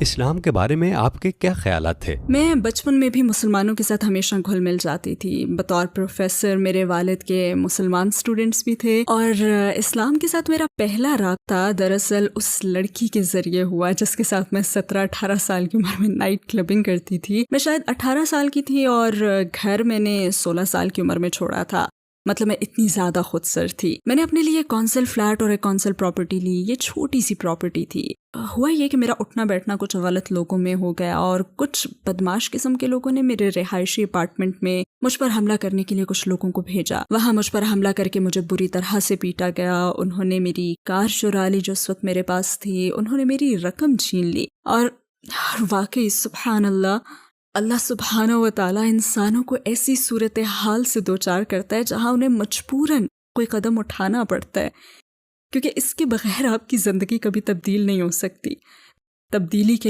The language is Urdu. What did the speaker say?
اسلام کے بارے میں آپ کے کیا خیالات تھے؟ میں بچپن میں بھی مسلمانوں کے ساتھ ہمیشہ گھل مل جاتی تھی. بطور پروفیسر میرے والد کے مسلمان اسٹوڈنٹس بھی تھے، اور اسلام کے ساتھ میرا پہلا رابطہ دراصل اس لڑکی کے ذریعے ہوا جس کے ساتھ میں 17-18 سال کی عمر میں نائٹ کلبنگ کرتی تھی. میں شاید 18 سال کی تھی اور گھر میں نے 16 سال کی عمر میں چھوڑا تھا. مطلب میں اتنی زیادہ خود سر تھی. میں نے اپنے لیے ایک کونسل فلیٹ اور ایک کونسل پراپرٹی لی. یہ چھوٹی سی پراپرٹی تھی. ہوا یہ کہ میرا اٹھنا بیٹھنا کچھ غلط لوگوں میں ہو گیا، اور کچھ بدماش قسم کے لوگوں نے میرے رہائشی اپارٹمنٹ میں مجھ پر حملہ کرنے کے لیے کچھ لوگوں کو بھیجا. وہاں مجھ پر حملہ کر کے مجھے بری طرح سے پیٹا گیا. انہوں نے میری کار چرا لی جو اس وقت میرے پاس تھی. انہوں نے میری رقم چھین لی. اور واقعی سبحان اللہ سبحانہ و تعالیٰ انسانوں کو ایسی صورتحال سے دوچار کرتا ہے جہاں انہیں مجبوراً کوئی قدم اٹھانا پڑتا ہے، کیونکہ اس کے بغیر آپ کی زندگی کبھی تبدیل نہیں ہو سکتی. تبدیلی کے